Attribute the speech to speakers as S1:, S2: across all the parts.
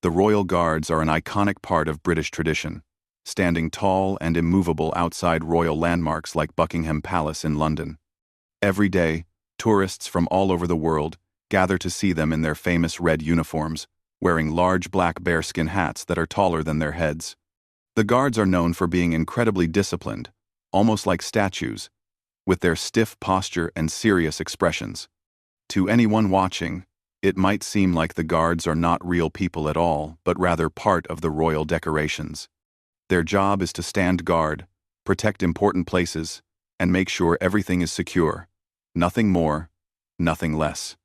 S1: The Royal Guards are an iconic part of British tradition, standing tall and immovable outside royal landmarks like Buckingham Palace in London. Every day, tourists from all over the world gather to see them in their famous red uniforms, wearing large black bearskin hats that are taller than their heads. The guards are known for being incredibly disciplined, almost like statues, with their stiff posture and serious expressions. To anyone watching, it might seem like the guards are not real people at all, but rather part of the royal decorations. Their job is to stand guard, protect important places, and make sure everything is secure. Nothing more, nothing less.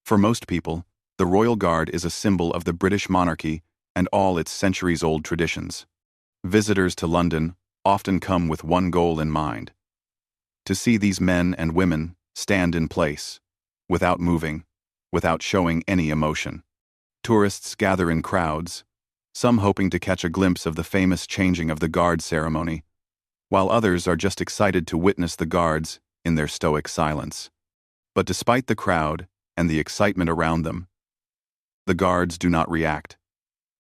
S1: For most people, the Royal Guard is a symbol of the British monarchy and all its centuries-old traditions. Visitors to London often come with one goal in mind: to see these men and women stand in place, without moving, without showing any emotion. Tourists gather in crowds, some hoping to catch a glimpse of the famous changing of the guard ceremony, while others are just excited to witness the guards in their stoic silence. But despite the crowd and the excitement around them, the guards do not react.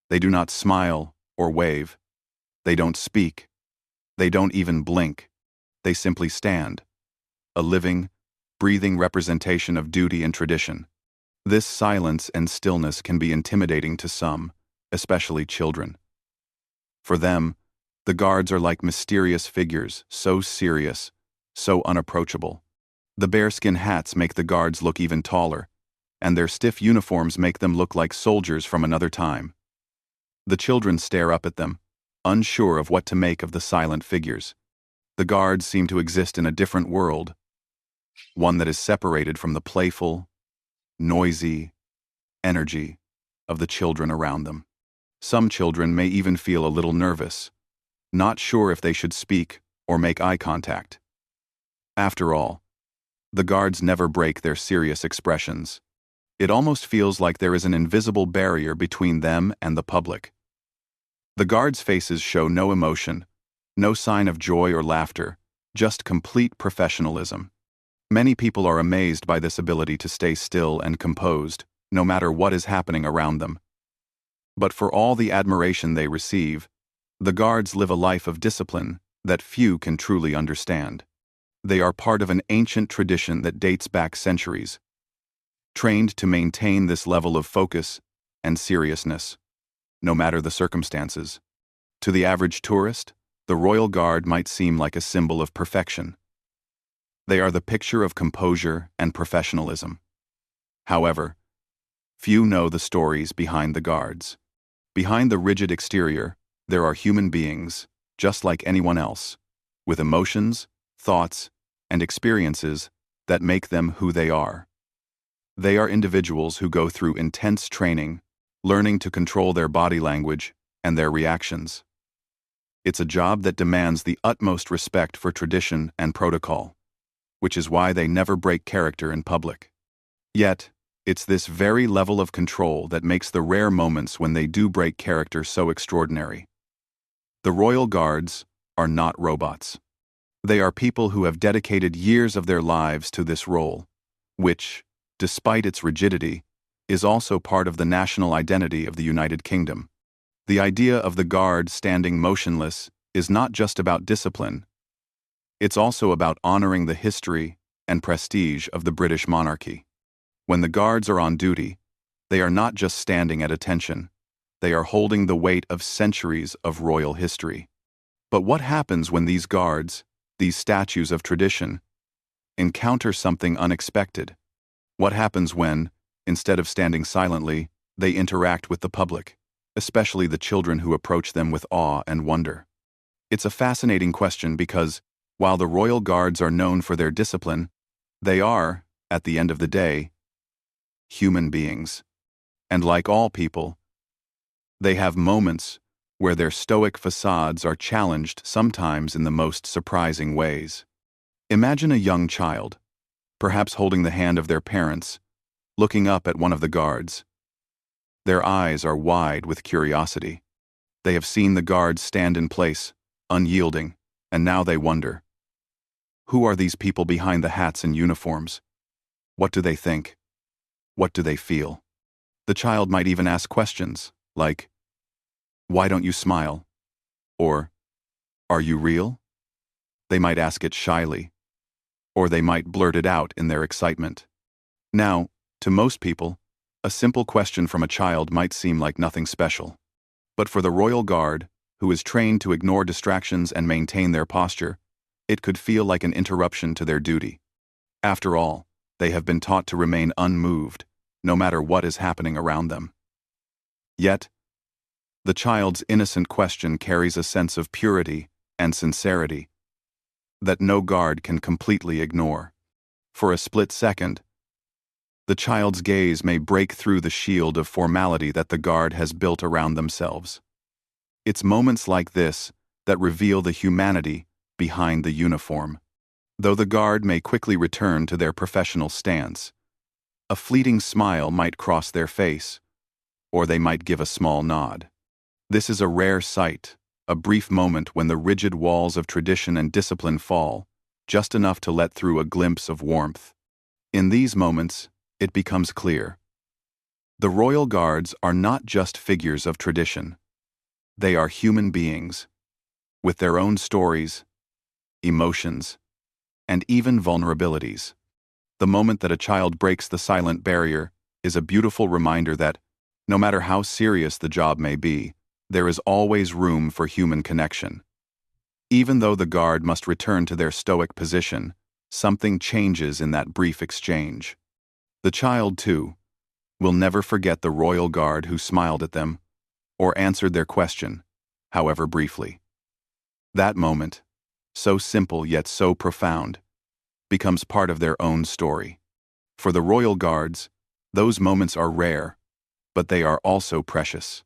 S1: They do not smile or wave. They don't speak. They don't even blink. They simply stand, a living, breathing representation of duty and tradition. This silence and stillness can be intimidating to some, especially children. For them, the guards are like mysterious figures, so serious, so unapproachable. The bearskin hats make the guards look even taller, and their stiff uniforms make them look like soldiers from another time. The children stare up at them, unsure of what to make of the silent figures. The guards seem to exist in a different world, one that is separated from the playful, noisy energy of the children around them. Some children may even feel a little nervous, not sure if they should speak or make eye contact. After all, the guards never break their serious expressions. It almost feels like there is an invisible barrier between them and the public. The guards' faces show no emotion, no sign of joy or laughter, just complete professionalism. Many people are amazed by this ability to stay still and composed, no matter what is happening around them. But for all the admiration they receive, the guards live a life of discipline that few can truly understand. They are part of an ancient tradition that dates back centuries, trained to maintain this level of focus and seriousness, no matter the circumstances. To the average tourist, the Royal Guard might seem like a symbol of perfection. They are the picture of composure and professionalism. However, few know the stories behind the guards. Behind the rigid exterior, there are human beings, just like anyone else, with emotions, thoughts, and experiences that make them who they are. They are individuals who go through intense training, learning to control their body language and their reactions. It's a job that demands the utmost respect for tradition and protocol, which is why they never break character in public. Yet, it's this very level of control that makes the rare moments when they do break character so extraordinary. The Royal Guards are not robots. They are people who have dedicated years of their lives to this role, which, despite its rigidity, is also part of the national identity of the United Kingdom. The idea of the guard standing motionless is not just about discipline. It's also about honoring the history and prestige of the British monarchy. When the guards are on duty, they are not just standing at attention. They are holding the weight of centuries of royal history. But what happens when these guards, these statues of tradition, encounter something unexpected? What happens when, instead of standing silently, they interact with the public, especially the children who approach them with awe and wonder? It's a fascinating question because, while the Royal Guards are known for their discipline, they are, at the end of the day, human beings. And like all people, they have moments where their stoic facades are challenged, sometimes in the most surprising ways. Imagine a young child, perhaps holding the hand of their parents, looking up at one of the guards. Their eyes are wide with curiosity. They have seen the guards stand in place, unyielding, and now they wonder, who are these people behind the hats and uniforms? What do they think? What do they feel? The child might even ask questions, like, "Why don't you smile?" Or, "Are you real?" They might ask it shyly, or they might blurt it out in their excitement. Now, to most people, a simple question from a child might seem like nothing special. But for the royal guard, who is trained to ignore distractions and maintain their posture, it could feel like an interruption to their duty. After all, they have been taught to remain unmoved, no matter what is happening around them. Yet, the child's innocent question carries a sense of purity and sincerity that no guard can completely ignore. For a split second, the child's gaze may break through the shield of formality that the guard has built around themselves. It's moments like this that reveal the humanity behind the uniform. Though the guard may quickly return to their professional stance, a fleeting smile might cross their face, or they might give a small nod. This is a rare sight, a brief moment when the rigid walls of tradition and discipline fall, just enough to let through a glimpse of warmth. In these moments, it becomes clear. The royal guards are not just figures of tradition. They are human beings, with their own stories, emotions, and even vulnerabilities. The moment that a child breaks the silent barrier is a beautiful reminder that, no matter how serious the job may be, there is always room for human connection. Even though the guard must return to their stoic position, something changes in that brief exchange. The child, too, will never forget the royal guard who smiled at them or answered their question, however briefly. That moment, so simple yet so profound, becomes part of their own story. For the royal guards, those moments are rare, but they are also precious.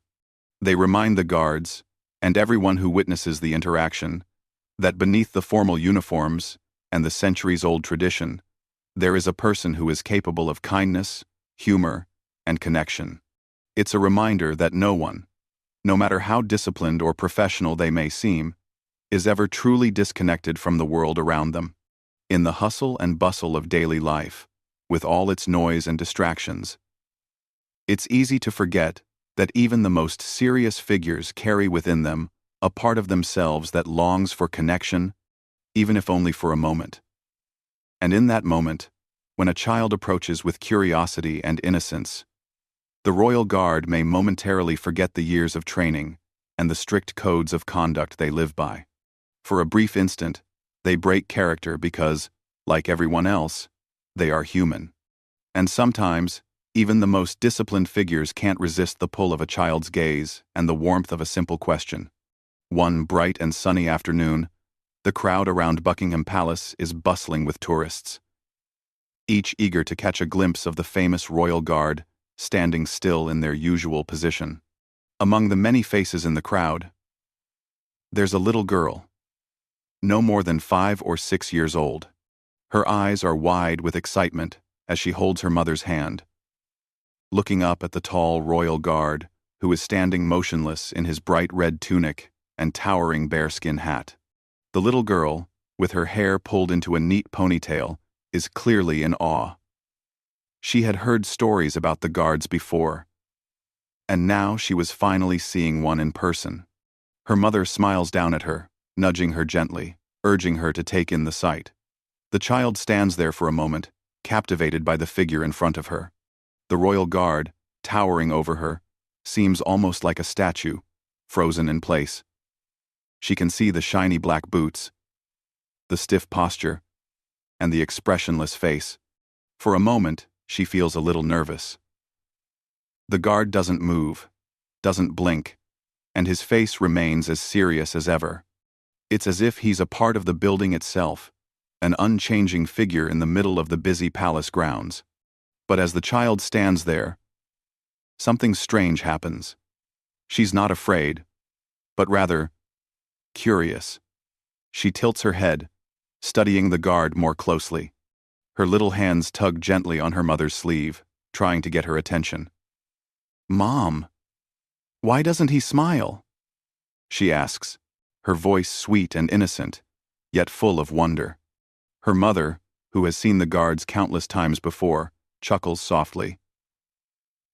S1: They remind the guards, and everyone who witnesses the interaction, that beneath the formal uniforms and the centuries-old tradition, there is a person who is capable of kindness, humor, and connection. It's a reminder that no one, no matter how disciplined or professional they may seem, is ever truly disconnected from the world around them. In the hustle and bustle of daily life, with all its noise and distractions, it's easy to forget that even the most serious figures carry within them a part of themselves that longs for connection, even if only for a moment. And in that moment, when a child approaches with curiosity and innocence, the royal guard may momentarily forget the years of training and the strict codes of conduct they live by. For a brief instant, they break character because, like everyone else, they are human. And sometimes, even the most disciplined figures can't resist the pull of a child's gaze and the warmth of a simple question. One bright and sunny afternoon, the crowd around Buckingham Palace is bustling with tourists, each eager to catch a glimpse of the famous royal guard standing still in their usual position. Among the many faces in the crowd, there's a little girl, no more than 5 or 6 years old. Her eyes are wide with excitement as she holds her mother's hand, looking up at the tall royal guard who is standing motionless in his bright red tunic and towering bearskin hat. The little girl, with her hair pulled into a neat ponytail, is clearly in awe. She had heard stories about the guards before, and now she was finally seeing one in person. Her mother smiles down at her, nudging her gently, urging her to take in the sight. The child stands there for a moment, captivated by the figure in front of her. The royal guard, towering over her, seems almost like a statue, frozen in place. She can see the shiny black boots, the stiff posture, and the expressionless face. For a moment, she feels a little nervous. The guard doesn't move, doesn't blink, and his face remains as serious as ever. It's as if he's a part of the building itself, an unchanging figure in the middle of the busy palace grounds. But as the child stands there, something strange happens. She's not afraid, but rather curious. She tilts her head, studying the guard more closely. Her little hands tug gently on her mother's sleeve, trying to get her attention. "Mom, why doesn't he smile?" she asks, her voice sweet and innocent, yet full of wonder. Her mother, who has seen the guards countless times before, chuckles softly.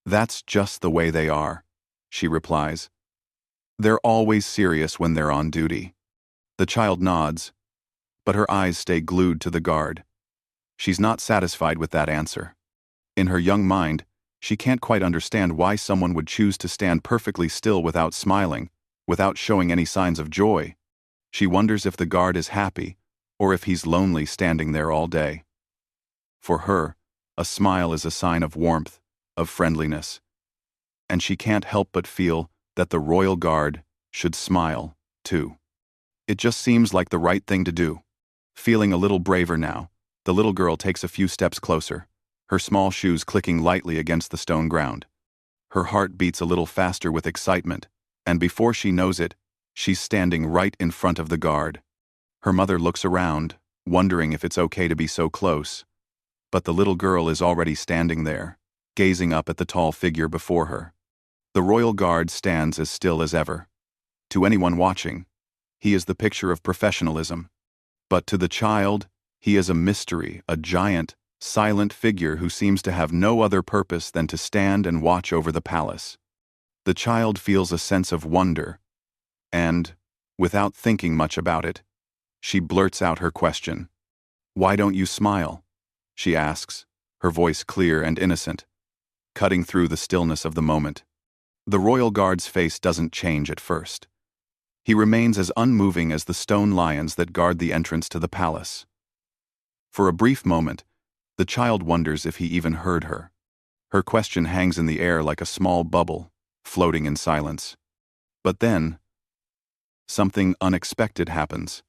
S1: "That's just the way they are," she replies. "They're always serious when they're on duty." The child nods, but her eyes stay glued to the guard. She's not satisfied with that answer. In her young mind, she can't quite understand why someone would choose to stand perfectly still without smiling, without showing any signs of joy. She wonders if the guard is happy, or if he's lonely standing there all day. For her, a smile is a sign of warmth, of friendliness. And she can't help but feel that the royal guard should smile, too. It just seems like the right thing to do. Feeling a little braver now, the little girl takes a few steps closer, her small shoes clicking lightly against the stone ground. Her heart beats a little faster with excitement, and before she knows it, she's standing right in front of the guard. Her mother looks around, wondering if it's okay to be so close. But the little girl is already standing there, gazing up at the tall figure before her. The royal guard stands as still as ever. To anyone watching, he is the picture of professionalism. But to the child, he is a mystery, a giant, silent figure who seems to have no other purpose than to stand and watch over the palace. The child feels a sense of wonder, and, without thinking much about it, she blurts out her question. "Why don't you smile?" she asks, her voice clear and innocent, cutting through the stillness of the moment. The royal guard's face doesn't change at first. He remains as unmoving as the stone lions that guard the entrance to the palace. For a brief moment, the child wonders if he even heard her. Her question hangs in the air like a small bubble, floating in silence. But then, something unexpected happens.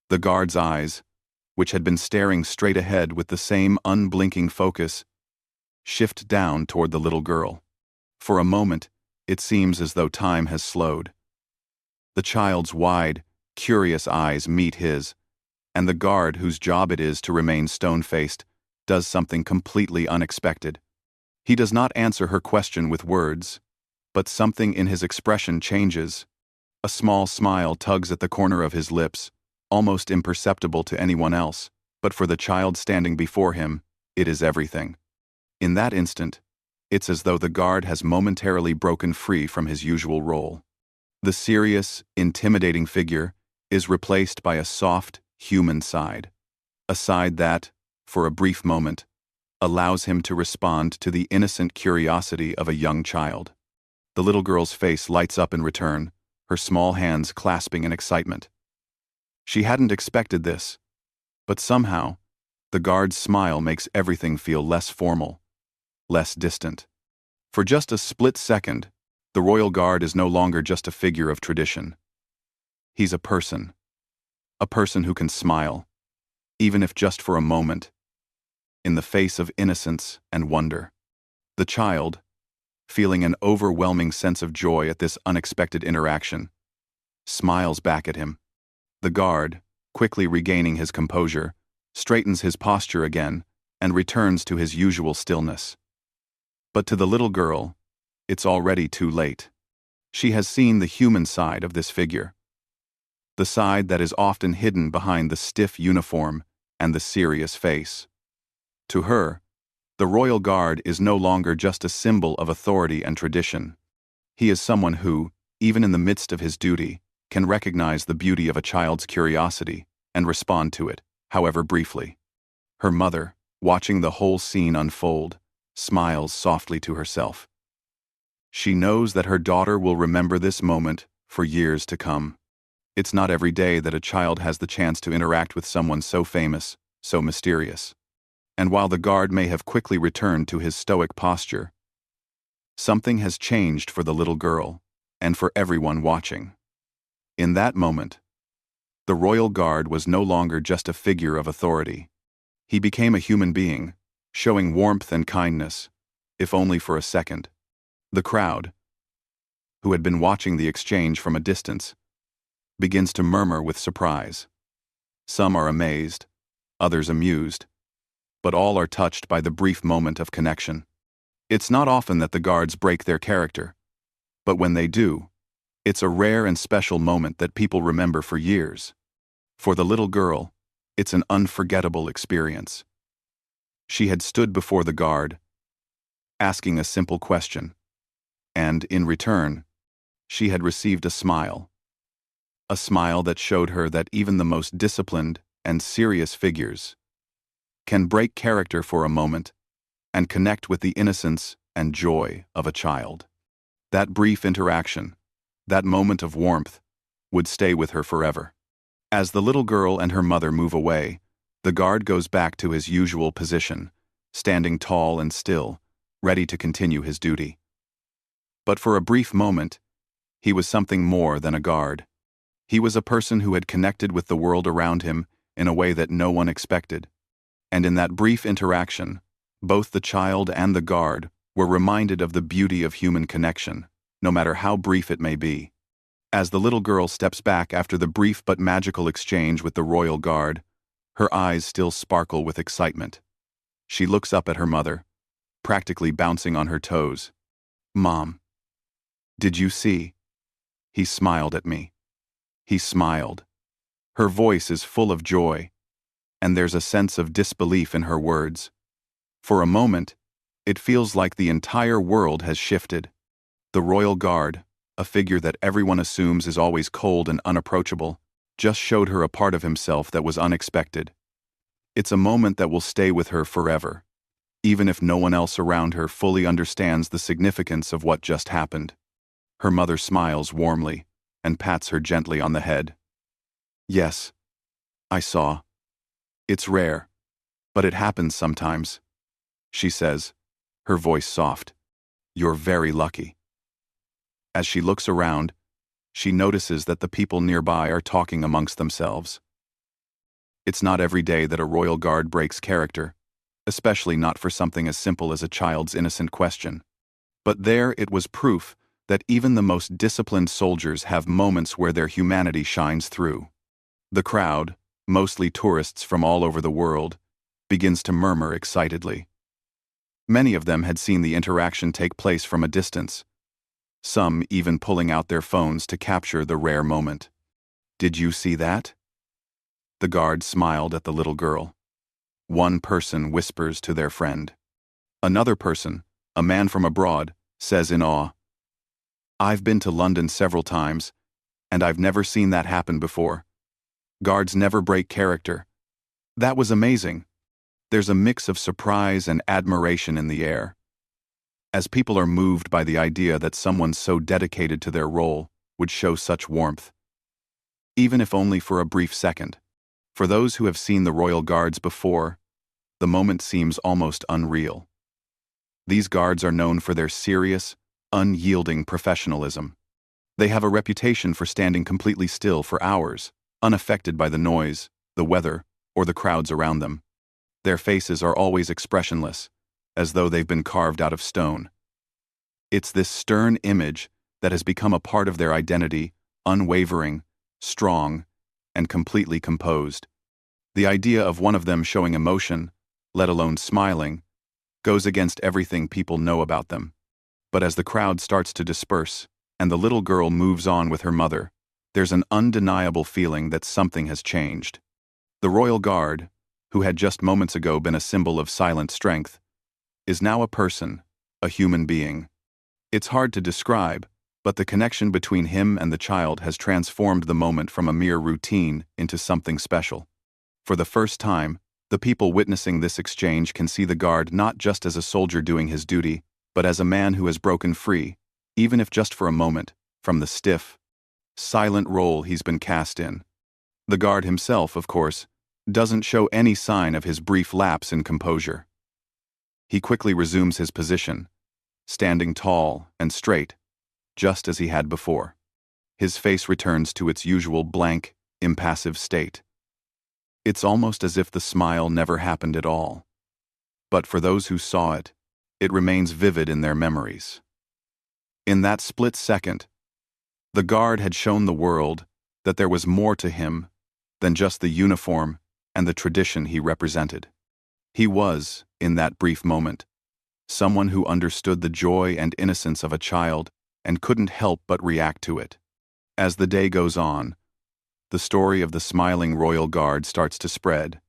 S1: The guard's eyes, which had been staring straight ahead with the same unblinking focus, shift down toward the little girl. For a moment, it seems as though time has slowed. The child's wide, curious eyes meet his, and the guard, whose job it is to remain stone-faced, does something completely unexpected. He does not answer her question with words, but something in his expression changes. A small smile tugs at the corner of his lips, almost imperceptible to anyone else, but for the child standing before him, it is everything. In that instant, it's as though the guard has momentarily broken free from his usual role. The serious, intimidating figure is replaced by a soft, human side. A side that, for a brief moment, allows him to respond to the innocent curiosity of a young child. The little girl's face lights up in return, her small hands clasping in excitement. She hadn't expected this, but somehow, the guard's smile makes everything feel less formal, less distant. For just a split second, the royal guard is no longer just a figure of tradition. He's a person who can smile, even if just for a moment, in the face of innocence and wonder. The child, feeling an overwhelming sense of joy at this unexpected interaction, smiles back at him. The guard, quickly regaining his composure, straightens his posture again and returns to his usual stillness. But to the little girl, it's already too late. She has seen the human side of this figure, the side that is often hidden behind the stiff uniform and the serious face. To her, the royal guard is no longer just a symbol of authority and tradition. He is someone who, even in the midst of his duty, can recognize the beauty of a child's curiosity and respond to it, however briefly. Her mother, watching the whole scene unfold, smiles softly to herself. She knows that her daughter will remember this moment for years to come. It's not every day that a child has the chance to interact with someone so famous, so mysterious. And while the guard may have quickly returned to his stoic posture, something has changed for the little girl, and for everyone watching. In that moment, the royal guard was no longer just a figure of authority. He became a human being, showing warmth and kindness, if only for a second. The crowd, who had been watching the exchange from a distance, begins to murmur with surprise. Some are amazed, others amused, but all are touched by the brief moment of connection. It's not often that the guards break their character, but when they do, it's a rare and special moment that people remember for years. For the little girl, it's an unforgettable experience. She had stood before the guard, asking a simple question, and, in return, she had received a smile that showed her that even the most disciplined and serious figures can break character for a moment and connect with the innocence and joy of a child. That brief interaction, that moment of warmth, would stay with her forever. As the little girl and her mother move away, the guard goes back to his usual position, standing tall and still, ready to continue his duty. But for a brief moment, he was something more than a guard. He was a person who had connected with the world around him in a way that no one expected. And in that brief interaction, both the child and the guard were reminded of the beauty of human connection, no matter how brief it may be. As the little girl steps back after the brief but magical exchange with the royal guard, her eyes still sparkle with excitement. She looks up at her mother, practically bouncing on her toes. "Mom, did you see?" He smiled at me. He smiled. Her voice is full of joy, and there's a sense of disbelief in her words. For a moment, it feels like the entire world has shifted. The royal guard, a figure that everyone assumes is always cold and unapproachable, just showed her a part of himself that was unexpected. It's a moment that will stay with her forever, even if no one else around her fully understands the significance of what just happened. Her mother smiles warmly and pats her gently on the head. "Yes, I saw. It's rare, but it happens sometimes," she says, her voice soft. "You're very lucky." As she looks around, she notices that the people nearby are talking amongst themselves. It's not every day that a royal guard breaks character, especially not for something as simple as a child's innocent question. But there it was proof that even the most disciplined soldiers have moments where their humanity shines through. The crowd, mostly tourists from all over the world, begins to murmur excitedly. Many of them had seen the interaction take place from a distance, some even pulling out their phones to capture the rare moment. "Did you see that?" The guard smiled at the little girl. One person whispers to their friend. Another person, a man from abroad, says in awe, "I've been to London several times, and I've never seen that happen before. Guards never break character. That was amazing." There's a mix of surprise and admiration in the air, as people are moved by the idea that someone so dedicated to their role would show such warmth, even if only for a brief second. For those who have seen the royal guards before, the moment seems almost unreal. These guards are known for their serious, unyielding professionalism. They have a reputation for standing completely still for hours, unaffected by the noise, the weather, or the crowds around them. Their faces are always expressionless, as though they've been carved out of stone. It's this stern image that has become a part of their identity, unwavering, strong, and completely composed. The idea of one of them showing emotion, let alone smiling, goes against everything people know about them. But as the crowd starts to disperse, and the little girl moves on with her mother, there's an undeniable feeling that something has changed. The royal guard, who had just moments ago been a symbol of silent strength, is now a person, a human being. It's hard to describe, but the connection between him and the child has transformed the moment from a mere routine into something special. For the first time, the people witnessing this exchange can see the guard not just as a soldier doing his duty, but as a man who has broken free, even if just for a moment, from the stiff, silent role he's been cast in. The guard himself, of course, doesn't show any sign of his brief lapse in composure. He quickly resumes his position, standing tall and straight, just as he had before. His face returns to its usual blank, impassive state. It's almost as if the smile never happened at all. But for those who saw it, it remains vivid in their memories. In that split second, the guard had shown the world that there was more to him than just the uniform and the tradition he represented. He was, in that brief moment, someone who understood the joy and innocence of a child and couldn't help but react to it. As the day goes on, the story of the smiling royal guard starts to spread.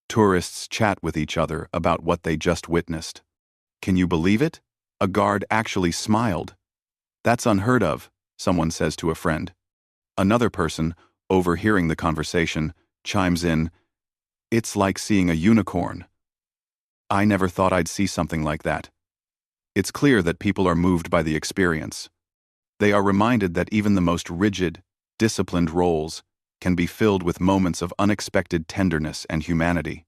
S1: Tourists chat with each other about what they just witnessed. "Can you believe it?" A guard actually smiled. "That's unheard of," someone says to a friend. Another person, overhearing the conversation, chimes in, "It's like seeing a unicorn. I never thought I'd see something like that." It's clear that people are moved by the experience. They are reminded that even the most rigid, disciplined roles can be filled with moments of unexpected tenderness and humanity.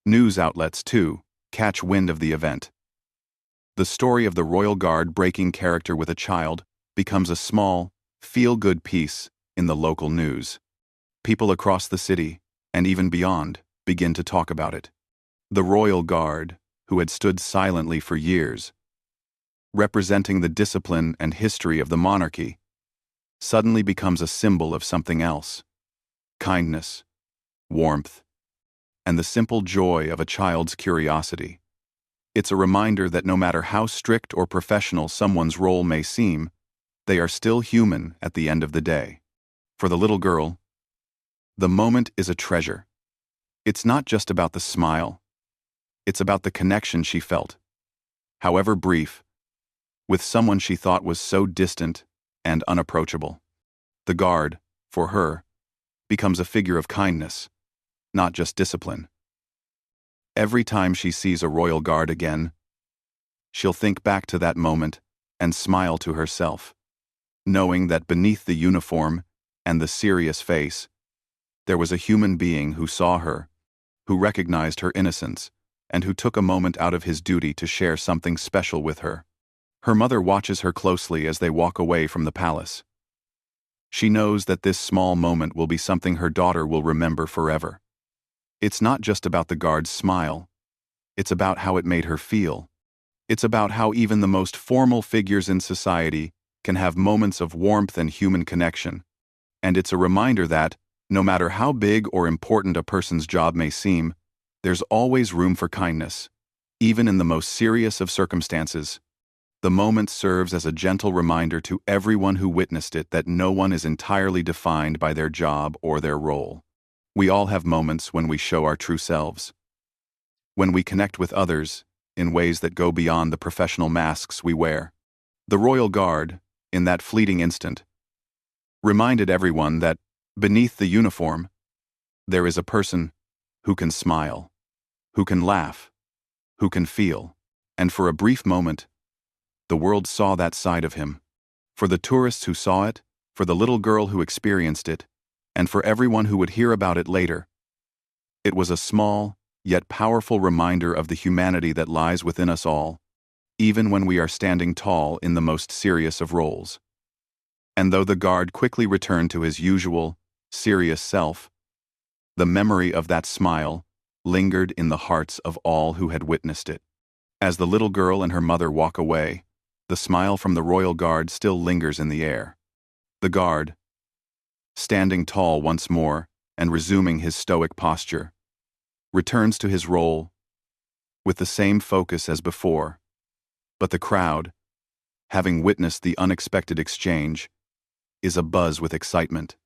S1: News outlets, too, catch wind of the event. The story of the Royal Guard breaking character with a child becomes a small, feel-good piece in the local news. People across the city, and even beyond, begin to talk about it. The Royal Guard, who had stood silently for years, representing the discipline and history of the monarchy, suddenly becomes a symbol of something else: kindness, warmth, and the simple joy of a child's curiosity. It's a reminder that no matter how strict or professional someone's role may seem, they are still human at the end of the day. For the little girl, the moment is a treasure. It's not just about the smile. It's about the connection she felt, however brief, with someone she thought was so distant and unapproachable. The guard, for her, becomes a figure of kindness, not just discipline. Every time she sees a royal guard again, she'll think back to that moment and smile to herself, knowing that beneath the uniform and the serious face, there was a human being who saw her, who recognized her innocence, and who took a moment out of his duty to share something special with her. Her mother watches her closely as they walk away from the palace. She knows that this small moment will be something her daughter will remember forever. It's not just about the guard's smile. It's about how it made her feel. It's about how even the most formal figures in society can have moments of warmth and human connection. And it's a reminder that, no matter how big or important a person's job may seem, there's always room for kindness, even in the most serious of circumstances. The moment serves as a gentle reminder to everyone who witnessed it that no one is entirely defined by their job or their role. We all have moments when we show our true selves, when we connect with others in ways that go beyond the professional masks we wear. The Royal Guard, in that fleeting instant, reminded everyone that, beneath the uniform, there is a person who can smile, who can laugh, who can feel. And for a brief moment, the world saw that side of him. For the tourists who saw it, for the little girl who experienced it, and for everyone who would hear about it later, it was a small, yet powerful reminder of the humanity that lies within us all, even when we are standing tall in the most serious of roles. And though the guard quickly returned to his usual, serious self, the memory of that smile lingered in the hearts of all who had witnessed it. As the little girl and her mother walk away, the smile from the Royal Guard still lingers in the air. The guard, standing tall once more and resuming his stoic posture, returns to his role with the same focus as before, but the crowd, having witnessed the unexpected exchange, is abuzz with excitement.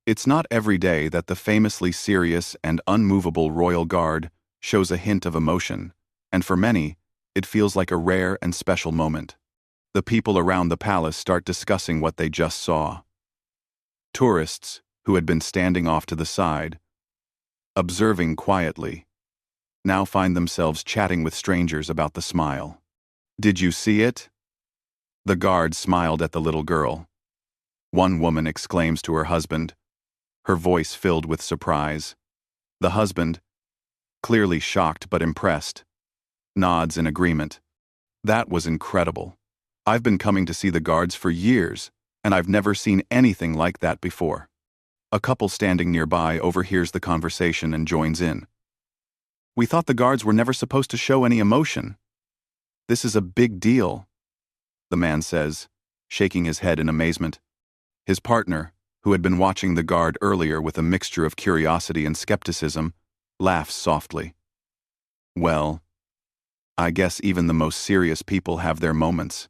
S1: It's not every day that the famously serious and unmovable Royal Guard shows a hint of emotion, and for many, it feels like a rare and special moment. The people around the palace start discussing what they just saw. Tourists, who had been standing off to the side, observing quietly, now find themselves chatting with strangers about the smile. "Did you see it?" The guard smiled at the little girl. One woman exclaims to her husband, her voice filled with surprise. The husband, clearly shocked but impressed, nods in agreement. "That was incredible. I've been coming to see the guards for years, and I've never seen anything like that before." A couple standing nearby overhears the conversation and joins in. "We thought the guards were never supposed to show any emotion. This is a big deal," the man says, shaking his head in amazement. His partner, who had been watching the guard earlier with a mixture of curiosity and skepticism, laughs softly. "Well, I guess even the most serious people have their moments.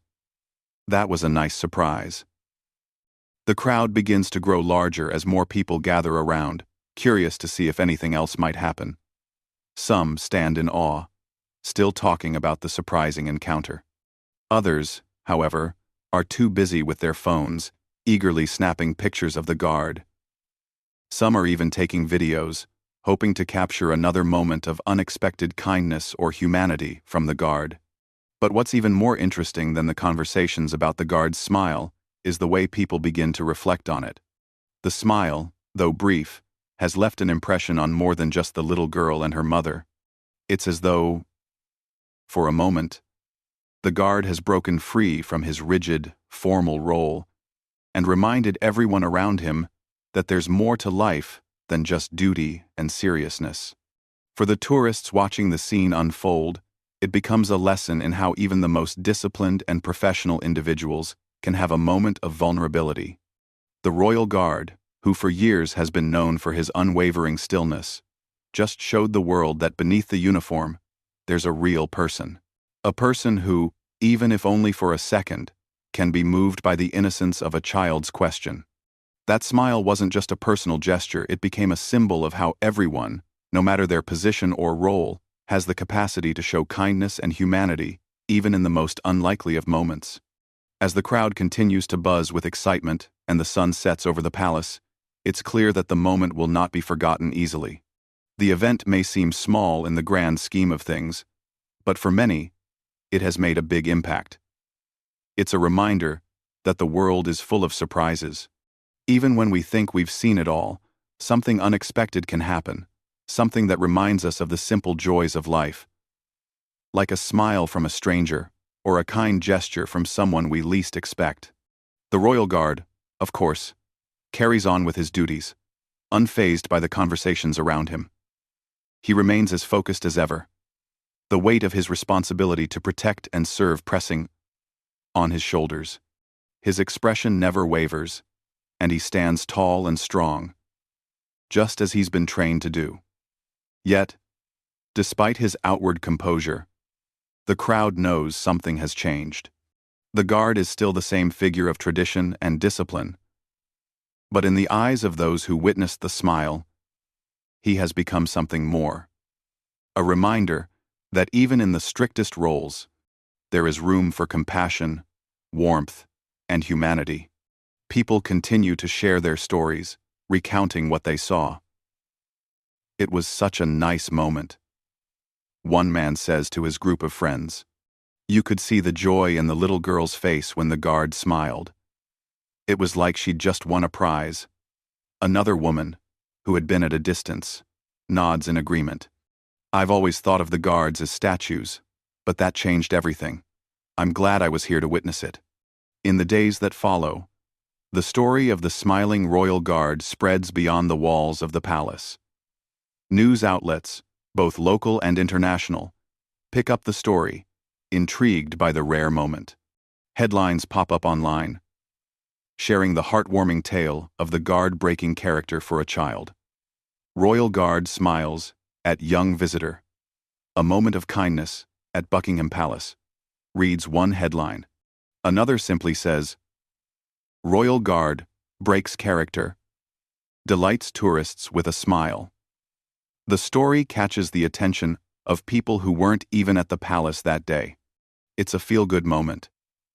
S1: That was a nice surprise." The crowd begins to grow larger as more people gather around, curious to see if anything else might happen. Some stand in awe, still talking about the surprising encounter. Others, however, are too busy with their phones, eagerly snapping pictures of the guard. Some are even taking videos, hoping to capture another moment of unexpected kindness or humanity from the guard. But what's even more interesting than the conversations about the guard's smile is the way people begin to reflect on it. The smile, though brief, has left an impression on more than just the little girl and her mother. It's as though, for a moment, the guard has broken free from his rigid, formal role and reminded everyone around him that there's more to life than just duty and seriousness. For the tourists watching the scene unfold, it becomes a lesson in how even the most disciplined and professional individuals can have a moment of vulnerability. The Royal Guard, who for years has been known for his unwavering stillness, just showed the world that beneath the uniform, there's a real person. A person who, even if only for a second, can be moved by the innocence of a child's question. That smile wasn't just a personal gesture, it became a symbol of how everyone, no matter their position or role, has the capacity to show kindness and humanity, even in the most unlikely of moments. As the crowd continues to buzz with excitement and the sun sets over the palace, it's clear that the moment will not be forgotten easily. The event may seem small in the grand scheme of things, but for many, it has made a big impact. It's a reminder that the world is full of surprises. Even when we think we've seen it all, something unexpected can happen, something that reminds us of the simple joys of life. Like a smile from a stranger, or a kind gesture from someone we least expect. The Royal Guard, of course, carries on with his duties, unfazed by the conversations around him. He remains as focused as ever, the weight of his responsibility to protect and serve pressing on his shoulders. His expression never wavers, and he stands tall and strong, just as he's been trained to do. Yet, despite his outward composure, the crowd knows something has changed. The guard is still the same figure of tradition and discipline, but in the eyes of those who witnessed the smile, he has become something more. A reminder that even in the strictest roles, there is room for compassion, warmth, and humanity. People continue to share their stories, recounting what they saw. It was such a nice moment. One man says to his group of friends. You could see the joy in the little girl's face when the guard smiled. It was like she'd just won a prize. Another woman, who had been at a distance, nods in agreement. I've always thought of the guards as statues, but that changed everything. I'm glad I was here to witness it. In the days that follow, the story of the smiling royal guard spreads beyond the walls of the palace. News outlets, both local and international, pick up the story, intrigued by the rare moment. Headlines pop up online, sharing the heartwarming tale of the guard-breaking character for a child. Royal Guard smiles at young visitor. A moment of kindness at Buckingham Palace, reads one headline. Another simply says, Royal Guard breaks character, delights tourists with a smile. The story catches the attention of people who weren't even at the palace that day. It's a feel-good moment,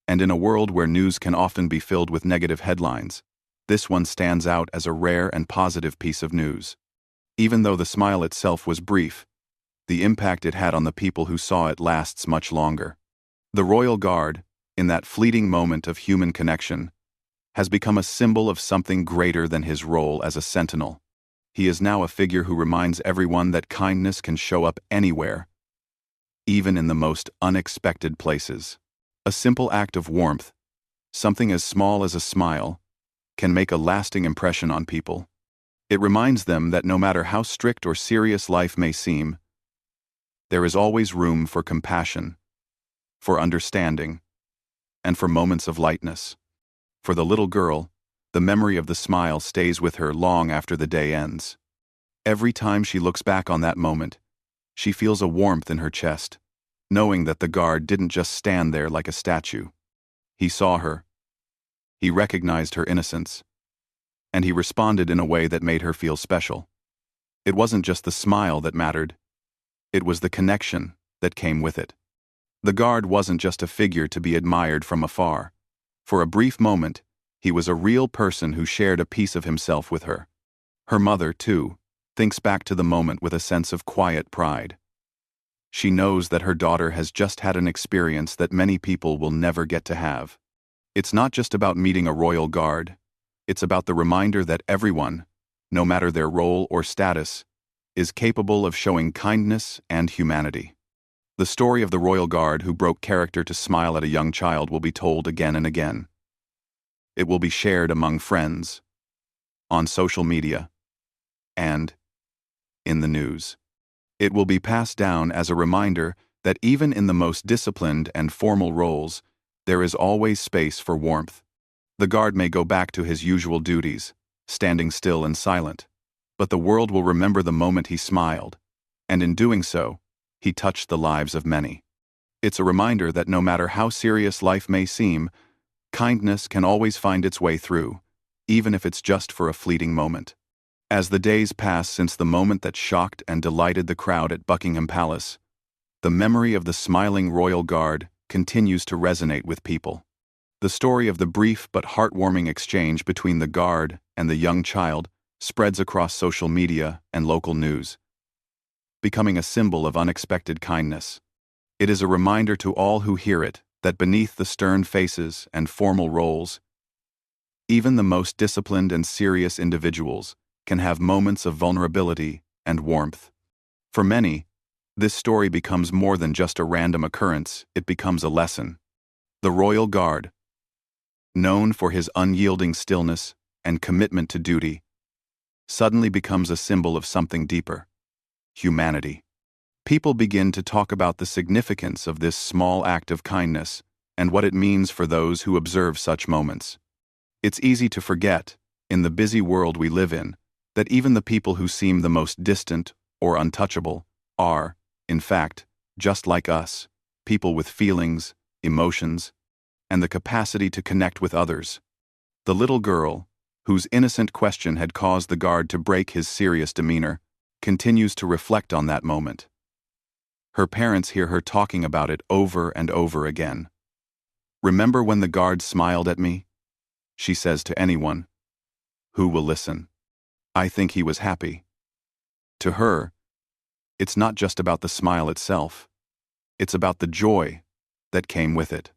S1: and in a world where news can often be filled with negative headlines, this one stands out as a rare and positive piece of news. Even though the smile itself was brief, the impact it had on the people who saw it lasts much longer. The Royal Guard, in that fleeting moment of human connection, has become a symbol of something greater than his role as a sentinel. He is now a figure who reminds everyone that kindness can show up anywhere, even in the most unexpected places. A simple act of warmth, something as small as a smile, can make a lasting impression on people. It reminds them that no matter how strict or serious life may seem, there is always room for compassion, for understanding, and for moments of lightness. For the little girl, the memory of the smile stays with her long after the day ends. Every time she looks back on that moment, she feels a warmth in her chest, knowing that the guard didn't just stand there like a statue. He saw her. He recognized her innocence. And he responded in a way that made her feel special. It wasn't just the smile that mattered. It was the connection that came with it. The guard wasn't just a figure to be admired from afar. For a brief moment, he was a real person who shared a piece of himself with her. Her mother, too, thinks back to the moment with a sense of quiet pride. She knows that her daughter has just had an experience that many people will never get to have. It's not just about meeting a royal guard. It's about the reminder that everyone, no matter their role or status, is capable of showing kindness and humanity. The story of the royal guard who broke character to smile at a young child will be told again and again. It will be shared among friends, on social media, and in the news. It will be passed down as a reminder that even in the most disciplined and formal roles, there is always space for warmth. The guard may go back to his usual duties, standing still and silent, but the world will remember the moment he smiled, and in doing so, he touched the lives of many. It's a reminder that no matter how serious life may seem, kindness can always find its way through, even if it's just for a fleeting moment. As the days pass since the moment that shocked and delighted the crowd at Buckingham Palace, the memory of the smiling royal guard continues to resonate with people. The story of the brief but heartwarming exchange between the guard and the young child spreads across social media and local news, becoming a symbol of unexpected kindness. It is a reminder to all who hear it that beneath the stern faces and formal roles, even the most disciplined and serious individuals can have moments of vulnerability and warmth. For many, this story becomes more than just a random occurrence, it becomes a lesson. The Royal Guard, known for his unyielding stillness and commitment to duty, suddenly becomes a symbol of something deeper: humanity. People begin to talk about the significance of this small act of kindness and what it means for those who observe such moments. It's easy to forget, in the busy world we live in, that even the people who seem the most distant or untouchable are, in fact, just like us, people with feelings, emotions, and the capacity to connect with others. The little girl, whose innocent question had caused the guard to break his serious demeanor, continues to reflect on that moment. Her parents hear her talking about it over and over again. "Remember when the guard smiled at me?" she says to anyone who will listen. "I think he was happy." To her, it's not just about the smile itself. It's about the joy that came with it.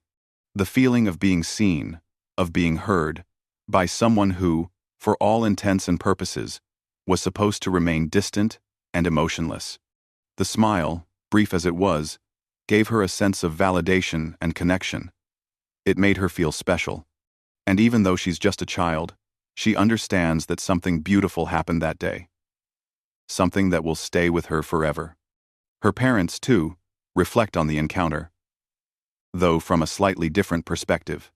S1: The feeling of being seen, of being heard, by someone who, for all intents and purposes, was supposed to remain distant and emotionless. The smile, brief as it was, gave her a sense of validation and connection. It made her feel special. And even though she's just a child, she understands that something beautiful happened that day. Something that will stay with her forever. Her parents, too, reflect on the encounter, though from a slightly different perspective.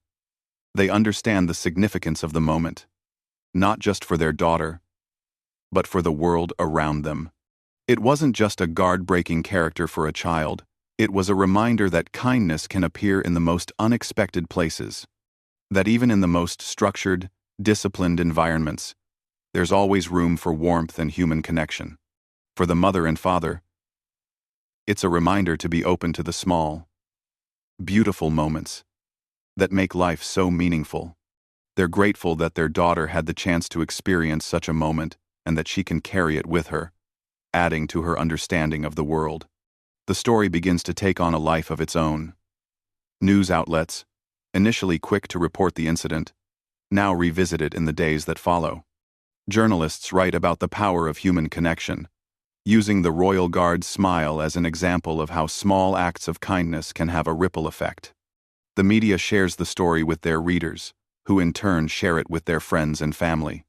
S1: They understand the significance of the moment, not just for their daughter, but for the world around them. It wasn't just a guard-breaking character for a child, it was a reminder that kindness can appear in the most unexpected places. That even in the most structured, disciplined environments, there's always room for warmth and human connection. For the mother and father, it's a reminder to be open to the small, beautiful moments that make life so meaningful. They're grateful that their daughter had the chance to experience such a moment and that she can carry it with her, adding to her understanding of the world. The story begins to take on a life of its own. News outlets, initially quick to report the incident, now revisit it in the days that follow. Journalists write about the power of human connection, using the Royal Guard's smile as an example of how small acts of kindness can have a ripple effect. The media shares the story with their readers, who in turn share it with their friends and family.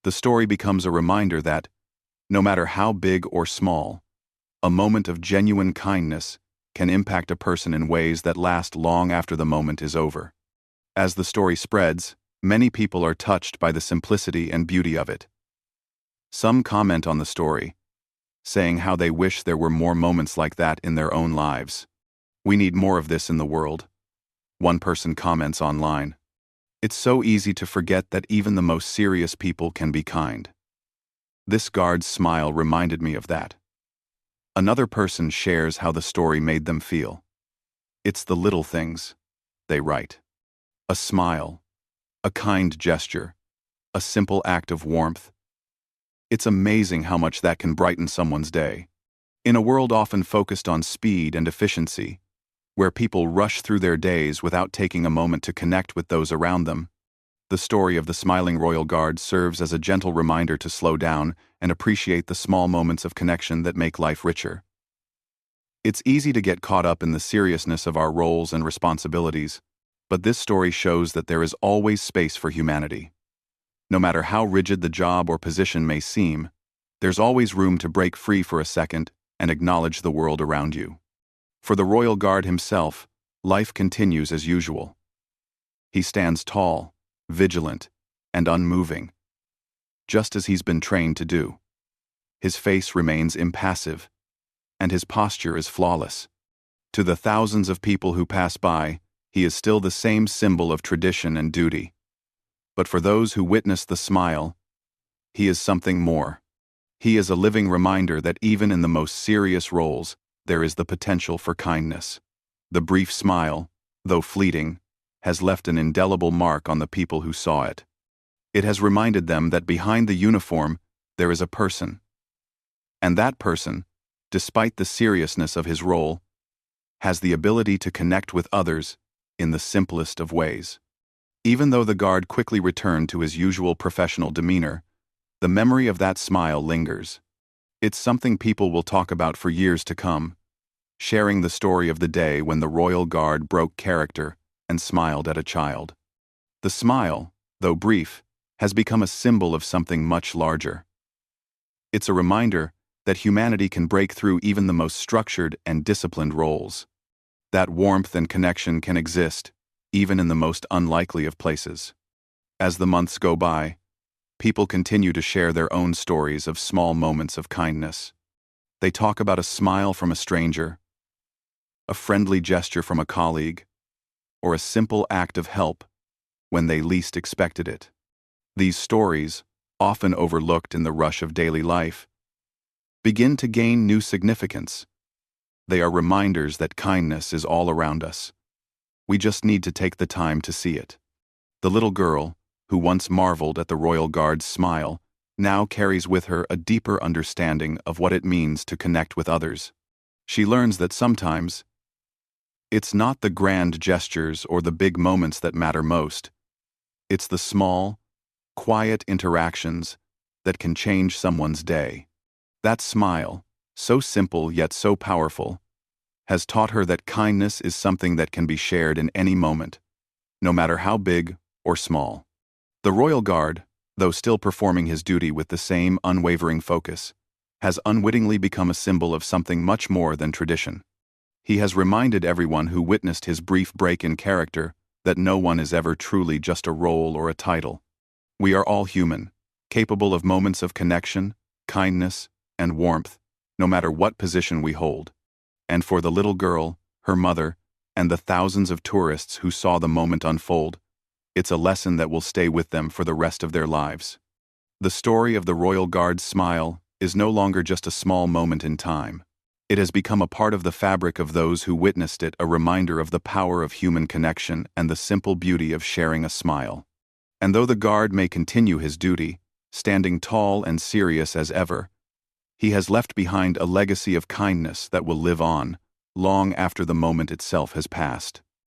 S1: The story becomes a reminder that, no matter how big or small, a moment of genuine kindness can impact a person in ways that last long after the moment is over. As the story spreads, many people are touched by the simplicity and beauty of it. Some comment on the story, saying how they wish there were more moments like that in their own lives. "We need more of this in the world," one person comments online. "It's so easy to forget that even the most serious people can be kind. This guard's smile reminded me of that." Another person shares how the story made them feel. It's the little things, they write. A smile, a kind gesture, a simple act of warmth. It's amazing how much that can brighten someone's day. In a world often focused on speed and efficiency, where people rush through their days without taking a moment to connect with those around them, the story of the smiling royal guard serves as a gentle reminder to slow down and appreciate the small moments of connection that make life richer. It's easy to get caught up in the seriousness of our roles and responsibilities, but this story shows that there is always space for humanity. No matter how rigid the job or position may seem, there's always room to break free for a second and acknowledge the world around you. For the royal guard himself, life continues as usual. He stands tall, vigilant, and unmoving, just as he's been trained to do. His face remains impassive, and his posture is flawless. To the thousands of people who pass by, he is still the same symbol of tradition and duty. But for those who witness the smile, he is something more. He is a living reminder that even in the most serious roles, there is the potential for kindness. The brief smile, though fleeting, has left an indelible mark on the people who saw it. It has reminded them that behind the uniform, there is a person. And that person, despite the seriousness of his role, has the ability to connect with others in the simplest of ways. Even though the guard quickly returned to his usual professional demeanor, the memory of that smile lingers. It's something people will talk about for years to come, sharing the story of the day when the royal guard broke character and smiled at a child. The smile, though brief, has become a symbol of something much larger. It's a reminder that humanity can break through even the most structured and disciplined roles. That warmth and connection can exist, even in the most unlikely of places. As the months go by, people continue to share their own stories of small moments of kindness. They talk about a smile from a stranger, a friendly gesture from a colleague, or a simple act of help when they least expected it. These stories, often overlooked in the rush of daily life, begin to gain new significance. They are reminders that kindness is all around us. We just need to take the time to see it. The little girl, who once marveled at the royal guard's smile, now carries with her a deeper understanding of what it means to connect with others. She learns that sometimes, it's not the grand gestures or the big moments that matter most. It's the small, quiet interactions that can change someone's day. That smile, so simple yet so powerful, has taught her that kindness is something that can be shared in any moment, no matter how big or small. The royal guard, though still performing his duty with the same unwavering focus, has unwittingly become a symbol of something much more than tradition. He has reminded everyone who witnessed his brief break in character that no one is ever truly just a role or a title. We are all human, capable of moments of connection, kindness, and warmth, no matter what position we hold. And for the little girl, her mother, and the thousands of tourists who saw the moment unfold, it's a lesson that will stay with them for the rest of their lives. The story of the royal guard's smile is no longer just a small moment in time. It has become a part of the fabric of those who witnessed it, a reminder of the power of human connection and the simple beauty of sharing a smile. And though the guard may continue his duty, standing tall and serious as ever, he has left behind a legacy of kindness that will live on, long after the moment itself has passed.